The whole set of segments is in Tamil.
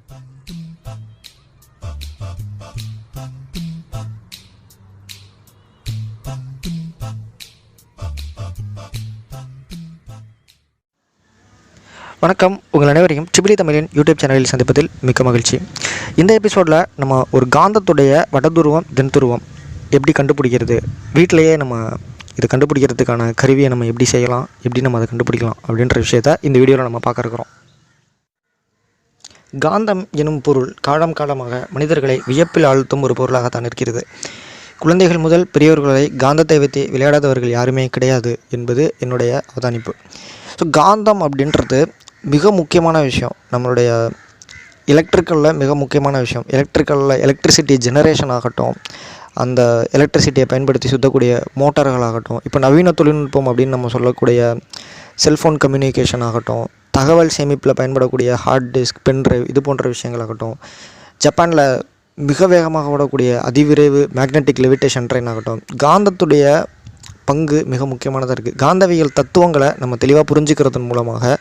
வணக்கம். உங்கள் அனைவரையும் ட்ரிபிள் தமிழின் யூடியூப் சேனலில் சந்திப்பதில் மிக்க மகிழ்ச்சி. இந்த எபிசோடில் நம்ம ஒரு காந்தத்துடைய வடதுருவம் தென்துருவம் எப்படி கண்டுபிடிக்கிறது, வீட்டிலையே நம்ம இதை கண்டுபிடிக்கிறதுக்கான கருவியை நம்ம எப்படி செய்யலாம், எப்படி நம்ம அதை கண்டுபிடிக்கலாம் அப்படின்ற விஷயத்தை இந்த வீடியோவில் நம்ம பார்க்க இருக்கிறோம். காந்தம் எனும் பொருள் காலம் காலமாக மனிதர்களை வியப்பில் ஆழ்த்தும் ஒரு பொருளாகத்தான் இருக்கிறது. குழந்தைகள் முதல் பெரியவர்களை காந்தத்தை வைத்து விளையாடாதவர்கள் யாருமே கிடையாது என்பது என்னுடைய அவதானிப்பு. ஸோ காந்தம் அப்படின்றது மிக முக்கியமான விஷயம். நம்மளுடைய எலக்ட்ரிக்கலில் மிக முக்கியமான விஷயம். எலக்ட்ரிசிட்டி ஜெனரேஷன் ஆகட்டும், அந்த எலக்ட்ரிசிட்டியை பயன்படுத்தி சுற்றக்கூடிய மோட்டார்களாகட்டும், இப்போ நவீன தொழில்நுட்பம் அப்படின்னு நம்ம சொல்லக்கூடிய செல்ஃபோன் கம்யூனிகேஷன் ஆகட்டும், தகவல் சேமிப்பில் பயன்படக்கூடிய ஹார்ட் டிஸ்க், பென்ட்ரைவ், இது போன்ற விஷயங்களாகட்டும், ஜப்பானில் மிக வேகமாக ஓடக்கூடிய அதிவிரைவு மேக்னெட்டிக் லெவிட்டேஷன் ட்ரெயின் ஆகட்டும், காந்தத்துடைய பங்கு மிக முக்கியமானதாக இருக்குது. காந்தவியல் தத்துவங்களை நம்ம தெளிவாக புரிஞ்சுக்கிறதன் மூலமாக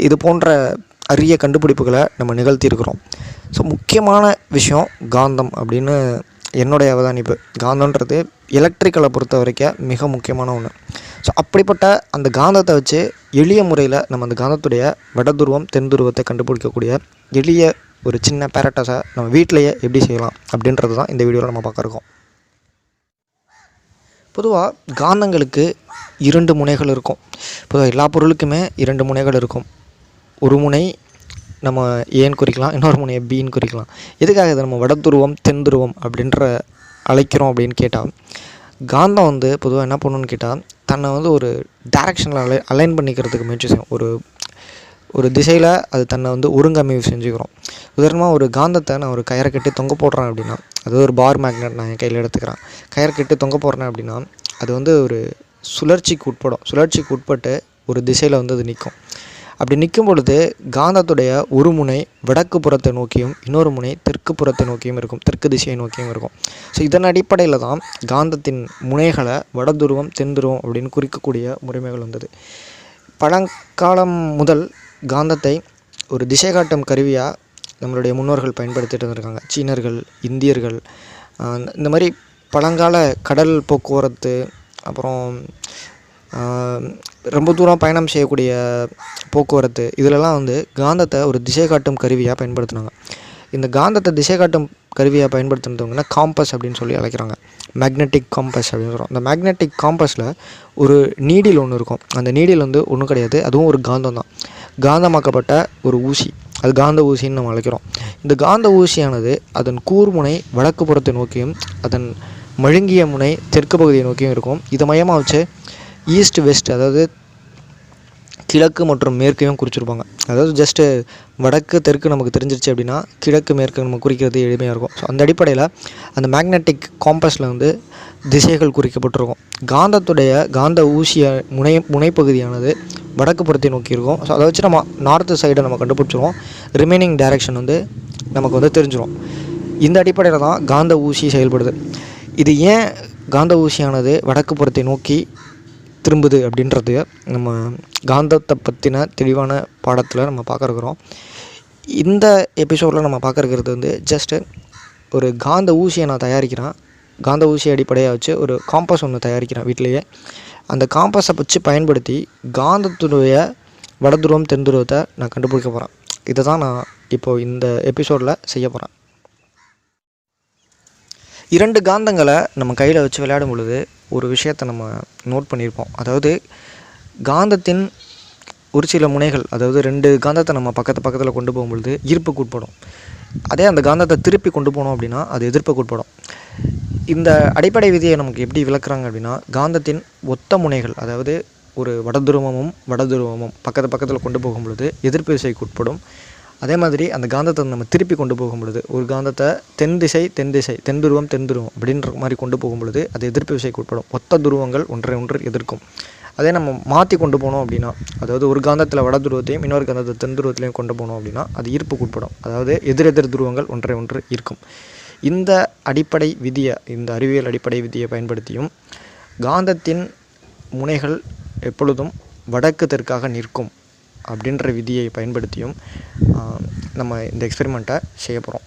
இது போன்ற அரிய கண்டுபிடிப்புகளை நம்ம நிகழ்த்தியிருக்கிறோம். ஸோ முக்கியமான விஷயம் காந்தம் அப்படின்னு என்னுடைய அவதானிப்பு. காந்தன்றது எலக்ட்ரிக்கலை பொறுத்த வரைக்கும் மிக முக்கியமான ஒன்று. ஸோ அப்படிப்பட்ட அந்த காந்தத்தை வச்சு எளிய முறையில் நம்ம அந்த காந்தத்துடைய வடதுருவம் தென்துருவத்தை கண்டுபிடிக்கக்கூடிய எளிய ஒரு சின்ன பேரட்டஸை நம்ம வீட்டிலையே எப்படி செய்யலாம் அப்படின்றது தான் இந்த வீடியோவில் நம்ம பார்க்க இருக்கோம். பொதுவாக காந்தங்களுக்கு 2 முனைகள் இருக்கும். பொதுவாக எல்லா பொருளுக்குமே 2 முனைகள் இருக்கும். ஒரு முனை நம்ம ஏன்னு குறிக்கலாம், இன்னொரு முனையை பின்னு குறிக்கலாம். எதுக்காக இதை நம்ம வடதுருவம் தென்துருவம் அப்படின்ற அழைக்கிறோம் அப்படின்னு கேட்டால், காந்தம் பொதுவாக என்ன பண்ணணும்னு கேட்டால், தன்னை ஒரு டைரக்ஷனில் அலைன் பண்ணிக்கிறதுக்கு முயற்சி செய்யும். ஒரு திசையில் அது தன்னை ஒருங்கமைவு செஞ்சுக்கிறோம். உதாரணமாக ஒரு காந்தத்தை நான் ஒரு கயிறை கட்டி தொங்க போடுறேன் அப்படின்னா, அதாவது ஒரு பார் மேக்னெட் நான் என் கையில் எடுத்துக்கிறேன், கயிறை கட்டி தொங்க போடுறேன் அப்படின்னா, அது ஒரு சுழற்சிக்கு உட்படும். சுழற்சிக்கு உட்பட்டு ஒரு திசையில் அது நிற்கும். அப்படி நிற்கும் பொழுது காந்தத்துடைய ஒரு முனை வடக்கு புறத்தை நோக்கியும் இன்னொரு முனை தெற்கு புறத்தை நோக்கியும் இருக்கும், தெற்கு திசையை நோக்கியும் இருக்கும். ஸோ இதன் அடிப்படையில் தான் காந்தத்தின் முனைகளை வடதுருவம் தென்துருவம் அப்படின்னு குறிக்கக்கூடிய முறைமைகள் வந்தது. பழங்காலம் முதல் காந்தத்தை ஒரு திசை காட்டும் கருவியாக நம்மளுடைய முன்னோர்கள் பயன்படுத்திட்டு இருந்திருக்காங்க. சீனர்கள், இந்தியர்கள், இந்த மாதிரி பழங்கால கடல் போக்குவரத்து, அப்புறம் ரொம்ப தூரம் பயணம் செய்யக்கூடிய போக்குவரத்து, இதிலெல்லாம் காந்தத்தை ஒரு திசை காட்டும் கருவியாக பயன்படுத்தினாங்க. இந்த காந்தத்தை திசை காட்டும் கருவியாக பயன்படுத்துனவங்கன்னா காம்பஸ் அப்படின்னு சொல்லி அழைக்கிறாங்க. மேக்னெட்டிக் காம்பஸ் அப்படின்னு சொல்கிறோம். அந்த மேக்னெட்டிக் காம்பஸில் ஒரு நீடில் ஒன்று இருக்கும். அந்த நீடில் ஒன்றும் கிடையாது, அதுவும் ஒரு காந்தம் தான். காந்தமாக்கப்பட்ட ஒரு ஊசி, அது காந்த ஊசின்னு நம்ம அழைக்கிறோம். இந்த காந்த ஊசியானது அதன் கூர்முனை வடக்கு புறத்தை நோக்கியும் அதன் மழுங்கிய முனை தெற்கு பகுதியை நோக்கியும் இருக்கும். இதை மையமாக வச்சு ஈஸ்ட் வெஸ்ட், அதாவது கிழக்கு மற்றும் மேற்கையும் குறிச்சிருப்பாங்க. அதாவது ஜஸ்ட்டு வடக்கு தெற்கு நமக்கு தெரிஞ்சிருச்சு அப்படின்னா கிழக்கு மேற்கு நம்ம குறிக்கிறது எளிமையாக இருக்கும். ஸோ அந்த அடிப்படையில் அந்த மேக்னெட்டிக் காம்பஸில் திசைகள் குறிக்கப்பட்டிருக்கும். காந்தத்துடைய காந்த ஊசிய முனைப்பகுதியானது வடக்கு புறத்தை நோக்கி இருக்கும். ஸோ அதை வச்சு நம்ம நார்த்து சைடை நம்ம கண்டுபிடிச்சிருவோம். ரிமைனிங் டைரக்ஷன் நமக்கு தெரிஞ்சிடும். இந்த அடிப்படையில் தான் காந்த ஊசி செயல்படுது. இது ஏன் காந்த ஊசியானது வடக்கு புறத்தை நோக்கி திரும்புது அப்படின்றது நம்ம காந்தத்தை பற்றின தெளிவான பாடத்தில் நம்ம பார்க்க இருக்கிறோம். இந்த எபிசோடில் நம்ம பார்க்க இருக்கிறது ஜஸ்ட்டு ஒரு காந்த ஊசியை நான் தயாரிக்கிறேன். காந்த ஊசியை அடிப்படையாக வச்சு ஒரு காம்பஸ் ஒன்று தயாரிக்கிறேன் வீட்டிலையே. அந்த காம்பஸை வச்சு பயன்படுத்தி காந்தத்துடைய வடதுருவம் தென்துருவத்தை நான் கண்டுபிடிக்க போகிறேன். இதை தான் நான் இப்போது இந்த எபிசோடில் செய்ய போகிறேன். 2 காந்தங்களை நம்ம கையில் வச்சு விளையாடும் பொழுது ஒரு விஷயத்தை நம்ம நோட் பண்ணியிருப்போம். அதாவது காந்தத்தின் ஒரு சில முனைகள், அதாவது 2 காந்தத்தை நம்ம பக்கத்தில் கொண்டு போகும்பொழுது ஈர்ப்புக்கு உட்படும். அதே அந்த காந்தத்தை திருப்பி கொண்டு போனோம் அப்படின்னா அது எதிர்ப்புக்கு உட்படும். இந்த அடிப்படை விதியை நமக்கு எப்படி விளக்குறாங்க அப்படின்னா, காந்தத்தின் ஒத்த முனைகள், அதாவது ஒரு வடதுருவமும் பக்கத்தில் கொண்டு போகும் பொழுது எதிர்ப்பு விசைக்கு உட்படும். அதே மாதிரி அந்த காந்தத்தை நம்ம திருப்பி கொண்டு போகும் பொழுது, ஒரு காந்தத்தை தென் திசை தென்துருவம் அப்படின்ற மாதிரி கொண்டு போகும் பொழுது அது எதிர்ப்பு விசைக்கு உட்படும். ஒத்த துருவங்கள் ஒன்றை எதிர்க்கும். அதே நம்ம மாற்றி கொண்டு போனோம் அப்படின்னா, அதாவது ஒரு காந்தத்தில் வடதுருவத்தையும் இன்னொரு காந்தத்தை தென்துருவத்திலையும் கொண்டு போனோம் அப்படின்னா அது ஈர்ப்புக்கு உட்படும். அதாவது எதிரெதிர் துருவங்கள் ஒன்றை ஈர்க்கும். இந்த அடிப்படை விதியை, இந்த அறிவியல் அடிப்படை விதியை பயன்படுத்தியும் காந்தத்தின் முனைகள் எப்பொழுதும் வடக்கு தெற்காக நிற்கும் அப்படின்ற விதியை பயன்படுத்தியும் நம்ம இந்த எக்ஸ்பெரிமெண்ட்டை செய்ய போகிறோம்.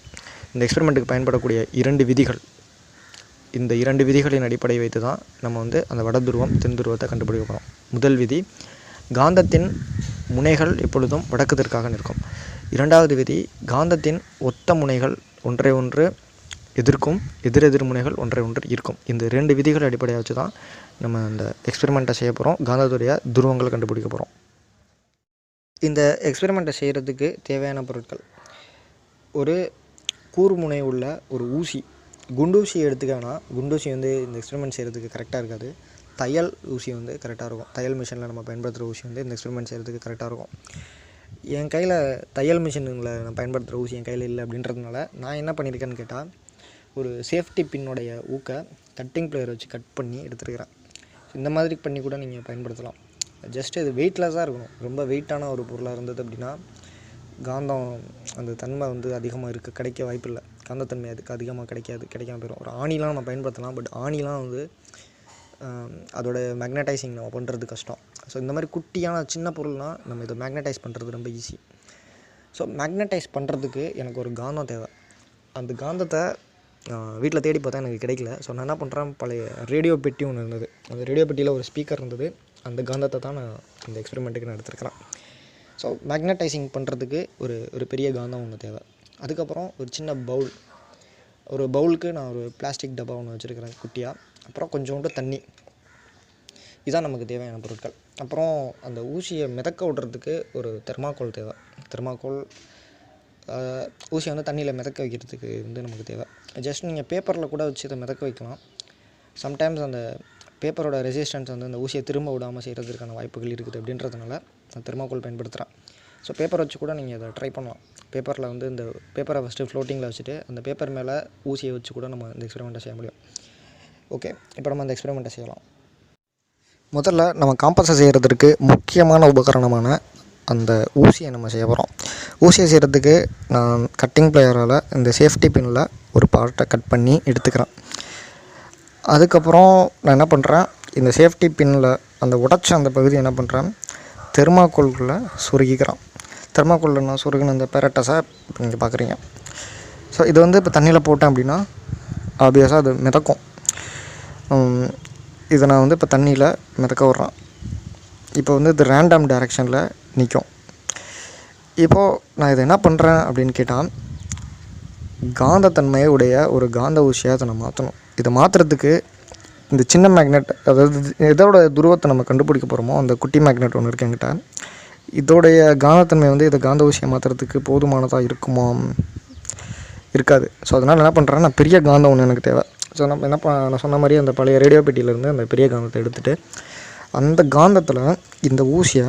இந்த எக்ஸ்பெரிமெண்ட்டுக்கு பயன்படக்கூடிய 2 விதிகள், இந்த 2 விதிகளின் அடிப்படை வைத்து தான் நம்ம வந்து அந்த வட துருவம் தென் துருவத்தை கண்டுபிடிக்க போகிறோம். முதல் விதி, காந்தத்தின் முனைகள் எப்பொழுதும் வடக்கு தெற்காக நிற்கும். 2வது விதி, காந்தத்தின் ஒத்த முனைகள் ஒன்றை ஒன்று எதிர்க்கும், எதிரெதிர் முனைகள் ஒன்றை ஒன்று இருக்கும். இந்த 2 விதிகள் அடிப்படையாக வச்சு தான் நம்ம இந்த எக்ஸ்பெரிமெண்ட்டை செய்ய போகிறோம். காந்தத்துடைய துருவங்களை கண்டுபிடிக்க போகிறோம். இந்த எக்ஸ்பெரிமெண்ட்டை செய்கிறதுக்கு தேவையான பொருட்கள், ஒரு கூர்முனை உள்ள ஒரு ஊசி, குண்டூசி எடுத்துக்க வேணாம். குண்டூசி வந்து இந்த எக்ஸ்பெரிமெண்ட் செய்கிறதுக்கு கரெக்டாக இருக்காது. தையல் ஊசி வந்து கரெக்டாக இருக்கும். தையல் மிஷினில் நம்ம பயன்படுத்துகிற ஊசி வந்து இந்த எக்ஸ்பெரிமெண்ட் செய்கிறதுக்கு கரெக்டாக இருக்கும். என் கையில் தையல் மிஷினில் நான் பயன்படுத்துகிற ஊசி என் கையில் இல்லை அப்படின்றதுனால நான் என்ன பண்ணியிருக்கேன்னு கேட்டால், ஒரு சேஃப்டி பின்னுடைய ஊக்கை கட்டிங் பிளேயர் வச்சு கட் பண்ணி எடுத்துருக்கிறேன். இந்த மாதிரி பண்ணி கூட நீங்கள் பயன்படுத்தலாம். ஜஸ்ட்டு இது வெயிட்லெஸ்ஸாக இருக்கணும். ரொம்ப வெயிட்டான ஒரு பொருளாக இருந்தது அப்படின்னா காந்தம் அந்த தன்மை வந்து அதிகமாக கிடைக்க வாய்ப்பில்லை. காந்தத்தன்மை அதுக்கு அதிகமாக கிடைக்காம போயிடும். ஒரு ஆணிலாம் நம்ம பயன்படுத்தலாம். பட் ஆணிலாம் வந்து அதோட மேக்னடைசிங் நம்ம பண்ணுறது கஷ்டம். ஸோ இந்த மாதிரி குட்டியான சின்ன பொருள்னால் நம்ம இதை மேக்னடைஸ் பண்ணுறது ரொம்ப ஈஸி. ஸோ மேக்னடைஸ் பண்ணுறதுக்கு எனக்கு ஒரு காந்தம் தேவை. அந்த காந்தத்தை வீட்டில் தேடி பார்த்தா எனக்கு கிடைக்கல. ஸோ நான் என்ன பண்ணுறேன், பழைய ரேடியோ பெட்டி ஒன்று இருந்தது. அந்த ரேடியோ பெட்டியில் ஒரு ஸ்பீக்கர் இருந்தது. அந்த காந்தத்தை தான் நான் இந்த எக்ஸ்பெரிமெண்ட்டுக்கு நான் எடுத்துருக்கிறேன். ஸோ மேக்னடைசிங் பண்ணுறதுக்கு ஒரு பெரிய காந்தம் ஒன்று தேவை. அதுக்கப்புறம் ஒரு சின்ன பவுல், ஒரு பவுலுக்கு நான் ஒரு பிளாஸ்டிக் டப்பா ஒன்று வச்சுருக்கிறேன் குட்டியாக. அப்புறம் கொஞ்சோண்டு தண்ணி. இதுதான் நமக்கு தேவையான பொருட்கள். அப்புறம் அந்த ஊசியை மிதக்க விடுறதுக்கு ஒரு தெர்மாக்கோல் தேவை. தெர்மாக்கோல் ஊசியை வந்து தண்ணியில் மிதக்க வைக்கிறதுக்கு வந்து நமக்கு தேவை. ஜஸ்ட் நீங்கள் பேப்பரில் கூட வச்சு இதை மிதக்க வைக்கலாம். சம்டைம்ஸ் அந்த பேப்பரோட ரெசிஸ்டன்ஸ் வந்து அந்த ஊசியை திரும்ப விடாமல் செய்கிறதுக்கான வாய்ப்புகள் இருக்குது. அப்படின்றதுனால நான் தெர்மாக்கோல் பயன்படுத்துகிறேன். ஸோ பேப்பர் வச்சு கூட நீங்கள் அதை ட்ரை பண்ணலாம். பேப்பரில் வந்து இந்த பேப்பரை ஃபஸ்ட்டு ஃப்ளோட்டிங்கில் வச்சுட்டு அந்த பேப்பர் மேலே ஊசியை வச்சு கூட நம்ம இந்த எக்ஸ்பெரிமெண்ட்டை செய்ய முடியும். ஓகே, இப்போ நம்ம அந்த எக்ஸ்பெரிமெண்ட்டை செய்யலாம். முதல்ல நம்ம காம்பஸை செய்கிறதுக்கு முக்கியமான உபகரணமான அந்த ஊசியை நம்ம செய்ய போகிறோம். ஊசியை செய்கிறதுக்கு நான் கட்டிங் பிளேயரால் இந்த சேஃப்டி பின்னில் ஒரு பார்ட்டை கட் பண்ணி எடுத்துக்கிறேன். அதுக்கப்புறம் நான் என்ன பண்ணுறேன், இந்த சேஃப்டி பின்னில் அந்த உடைச்ச அந்த பகுதி என்ன பண்ணுறேன், தெர்மாக்கோல்குள்ளே சொருகிக்கிறேன். தெர்மாக்கோலில் நான் சொருகின இந்த பெரட்டஸை இப்போ நீங்கள் பார்க்குறீங்க. ஸோ இது வந்து இப்போ தண்ணியில் போட்டேன் அப்படின்னா ஆப்வியஸாக அது மிதக்கும். இதை நான் வந்து இப்போ தண்ணியில் மிதக்க விட்றேன். இப்போ வந்து இது ரேண்டம் டைரெக்ஷனில் நிற்கும். இப்போது நான் இதை என்ன பண்ணுறேன் அப்படின்னு கேட்டால், காந்தத்தன்மையை உடைய ஒரு காந்த ஊசியாக அதை நான் மாற்றணும். இதை மாற்றுறதுக்கு இந்த சின்ன மேக்னெட், அதாவது எதோட துருவத்தை நம்ம கண்டுபிடிக்க போகிறோமோ அந்த குட்டி மேக்னெட் ஒன்று இருக்கு என்கிட்ட. இதோடைய காந்தத்தன்மை வந்து இதை காந்த ஊசியை மாற்றுறதுக்கு போதுமானதாக இருக்குமா, இருக்காது. ஸோ அதனால் என்ன பண்ணுறேன், நான் பெரிய காந்தம் ஒன்று எனக்கு தேவை. ஸோ நான் சொன்ன மாதிரி அந்த பழைய ரேடியோ பெட்டியிலேருந்து அந்த பெரிய காந்தத்தை எடுத்துகிட்டு அந்த காந்தத்தில் இந்த ஊசியை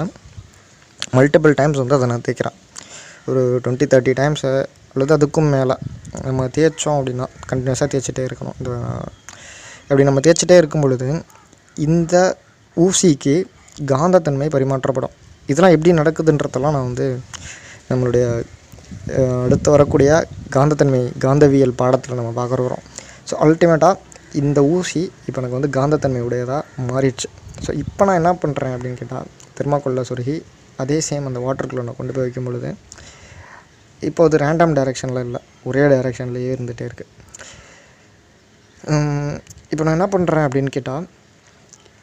மல்டிபிள் டைம்ஸ் வந்து அதை நான் தேய்க்கிறேன். ஒரு 20-30 டைம்ஸு அல்லது அதுக்கும் மேலே நம்ம தேய்ச்சோம் அப்படின்னா கண்டினியூஸாக தேய்ச்சிட்டே இருக்கணும். அப்படி நம்ம தேய்ச்சிட்டே இருக்கும் பொழுது இந்த ஊசிக்கு காந்தத்தன்மை பரிமாற்றப்படும். இதெல்லாம் எப்படி நடக்குதுன்றதெல்லாம் நான் வந்து நம்மளுடைய அடுத்து வரக்கூடிய காந்தவியல் பாடத்தில் நம்ம பார்க்க வரோம். ஸோ அல்டிமேட்டாக இந்த ஊசி இப்போ எனக்கு வந்து காந்தத்தன்மை உடையதாக மாறிடுச்சு. ஸோ இப்போ நான் என்ன பண்ணுறேன் அப்படின்னு கேட்டால், தெர்மாக்கோலில் சொருகி அதே சேம் அந்த வாட்டருக்குள்ளே நான் கொண்டு போய் வைக்கும் பொழுது இப்போ அது ரேண்டம் டைரெக்ஷனில் இல்லை, ஒரே டைரெக்ஷன்லேயே இருந்துகிட்டே இருக்குது. இப்போ நான் என்ன பண்ணுறேன் அப்படின்னு கேட்டால்,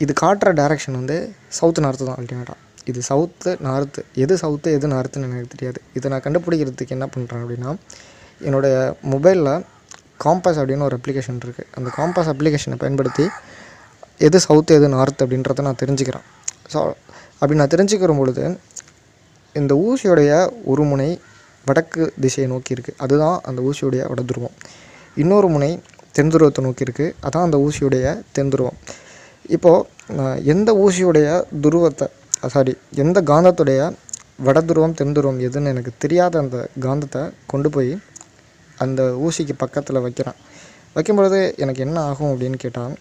இது காட்டுற டைரெக்ஷன் வந்து சவுத்து நார்த்து தான். அல்டிமேட்டாக இது சவுத்து நார்த்து, எது சவுத்து எது நார்த்துன்னு எனக்கு தெரியாது. இதை நான் கண்டுபிடிக்கிறதுக்கு என்ன பண்ணுறேன் அப்படின்னா, என்னுடைய மொபைலில் காம்பஸ் அப்படின்னு ஒரு அப்ளிகேஷன் இருக்குது. அந்த காம்பஸ் அப்ளிகேஷனை பயன்படுத்தி எது சவுத்து எது நார்த்து அப்படின்றத நான் தெரிஞ்சுக்கிறேன். ஸோ அப்படி நான் தெரிஞ்சுக்கிற பொழுது இந்த ஊசியோடைய ஒரு முனை வடக்கு திசையை நோக்கி இருக்குது, அதுதான் அந்த ஊசியுடைய வட துருவம். இன்னொரு முனை தென் துருவத்தை நோக்கி இருக்குது, அதான் அந்த ஊசியுடைய தென் துருவம். இப்போது எந்த ஊசியுடைய துருவத்தை எந்த காந்தத்துடைய வட துருவம் தென் துருவம் எதுன்னு எனக்கு தெரியாத அந்த காந்தத்தை கொண்டு போய் அந்த ஊசிக்கு பக்கத்தில் வைக்கிறேன். வைக்கும்பொழுது எனக்கு என்ன ஆகும் அப்படின்னு கேட்டால்,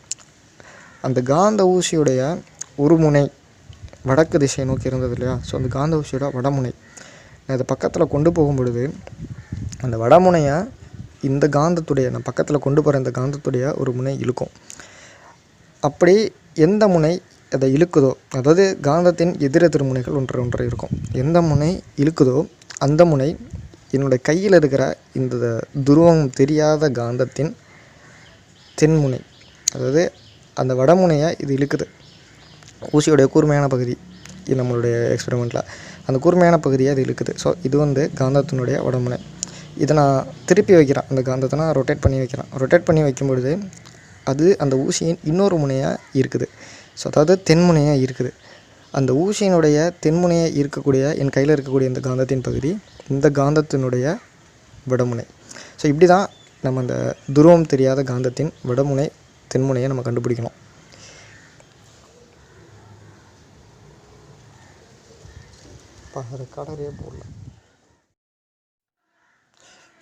அந்த காந்த ஊசியுடைய ஒரு முனை வடக்கு திசையை நோக்கி இருந்தது இல்லையா, ஸோ அந்த காந்த ஊசியோட வடமுனை நான் இதை பக்கத்தில் கொண்டு போகும் பொழுது அந்த வடமுனையை இந்த காந்தத்துடைய, நான் பக்கத்தில் கொண்டு போகிற இந்த காந்தத்துடைய ஒரு முனை இழுக்கும். அப்படி எந்த முனை அதை இழுக்குதோ, அதாவது காந்தத்தின் எதிரெதிர் முனைகள் ஒன்று இருக்கும். எந்த முனை இழுக்குதோ அந்த முனை என்னுடைய கையில் இருக்கிற இந்த துருவம் தெரியாத காந்தத்தின் தென்முனை, அதாவது அந்த வடமுனையை இது இழுக்குது. ஊசியோடைய கூர்மையான பகுதி இது நம்மளுடைய எக்ஸ்பெரிமெண்ட்டில் அந்த கூர்மையான பகுதியை அது இழுக்குது. ஸோ இது வந்து காந்தத்தினுடைய வடமுனை. இதை நான் திருப்பி வைக்கிறேன், அந்த காந்தத்தை நான் ரொட்டேட் பண்ணி வைக்கிறேன். ரொட்டேட் பண்ணி வைக்கும்பொழுது அது அந்த ஊசியின் இன்னொரு முனையாக இருக்குது. ஸோ அதாவது தென்முனையாக இருக்குது. அந்த ஊசியினுடைய தென்முனையை இருக்கக்கூடிய என் கையில் இருக்கக்கூடிய இந்த காந்தத்தின் பகுதி இந்த காந்தத்தினுடைய வடமுனை. ஸோ இப்படி தான் நம்ம அந்த துருவம் தெரியாத காந்தத்தின் வடமுனை தென்முனையை நம்ம கண்டுபிடிக்கணும். ரெக்கார்டரே போடல.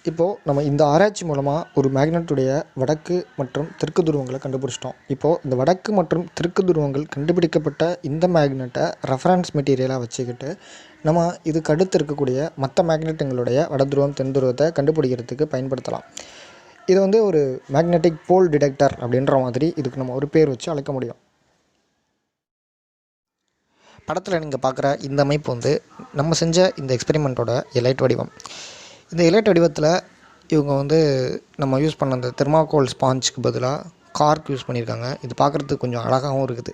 இப்போது நம்ம இந்த ஆராய்ச்சி மூலமாக ஒரு மேக்னெட்டுடைய வடக்கு மற்றும் தெற்கு துருவங்களை கண்டுபிடிச்சிட்டோம். இப்போது இந்த வடக்கு மற்றும் தெற்கு துருவங்கள் கண்டுபிடிக்கப்பட்ட இந்த மேக்னெட்டை ரெஃபரன்ஸ் மெட்டீரியலாக வச்சுக்கிட்டு நம்ம இதுக்கு அடுத்து இருக்கக்கூடிய மற்ற மேக்னெட்டுங்களுடைய வட துருவம் தென் துருவத்தை கண்டுபிடிக்கிறதுக்கு பயன்படுத்தலாம். இது வந்து ஒரு மேக்னெட்டிக் போல் டிடெக்டர் அப்படின்ற மாதிரி இதுக்கு நம்ம ஒரு பேர் வச்சு அழைக்க முடியும். படத்தில் நீங்கள் பார்க்குற இந்த அமைப்பு வந்து நம்ம செஞ்ச இந்த எக்ஸ்பெரிமெண்ட்டோட எலைட் வடிவம். இந்த எலைட் வடிவத்தில் இவங்க வந்து நம்ம யூஸ் பண்ண அந்த தெர்மாக்கோல் ஸ்பாஞ்சுக்கு பதிலாக கார்க் யூஸ் பண்ணியிருக்காங்க. இது பார்க்குறதுக்கு கொஞ்சம் அழகாகவும் இருக்குது.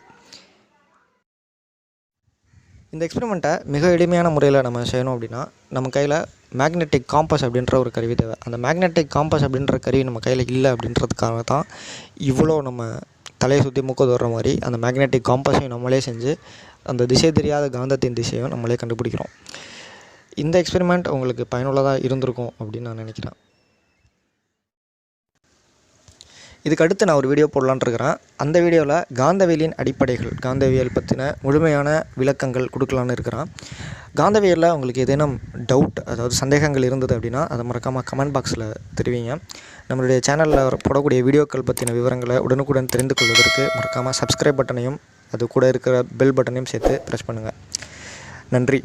இந்த எக்ஸ்பெரிமெண்ட்டை மிக எளிமையான முறையில் நம்ம செய்யணும் அப்படின்னா நம்ம கையில் மேக்னெட்டிக் காம்பஸ் அப்படின்ற ஒரு கருவி தேவை. அந்த மேக்னெட்டிக் காம்பஸ் அப்படின்ற கருவி நம்ம கையில் இல்லை அப்படின்றதுக்காக தான் இவ்வளோ நம்ம தலையை சுற்றி மூக்க தோற மாதிரி அந்த மேக்னெட்டிக் காம்பஸையும் நம்மளே செஞ்சு அந்த திசை தெரியாத காந்தத்தின் திசையும் நம்மளே கண்டுபிடிக்கிறோம். இந்த எக்ஸ்பெரிமெண்ட் உங்களுக்கு பயனுள்ளதாக இருந்திருக்கும் அப்படின்னு நான் நினைக்கிறேன். இதுக்கு அடுத்து நான் ஒரு வீடியோ போடலான்னு இருக்கிறேன். அந்த வீடியோவில் காந்தவியலின் அடிப்படைகள், காந்தவியல் பற்றின முழுமையான விளக்கங்கள் கொடுக்கலான்னு இருக்கிறேன். காந்தவியலில் உங்களுக்கு ஏதேனும் டவுட், அதாவது சந்தேகங்கள் இருந்தது அப்படின்னா அதை மறக்காமல் கமெண்ட் பாக்ஸில் தெரிவிங்க. நம்மளுடைய சேனலில் போடக்கூடிய வீடியோக்கள் பற்றின விவரங்களை உடனுக்குடன் தெரிந்து கொள்வதற்கு மறக்காமல் சப்ஸ்கிரைப் பட்டனையும் அது கூட இருக்கிற பெல் பட்டனையும் சேர்த்து ப்ரெஸ் பண்ணுங்கள். நன்றி.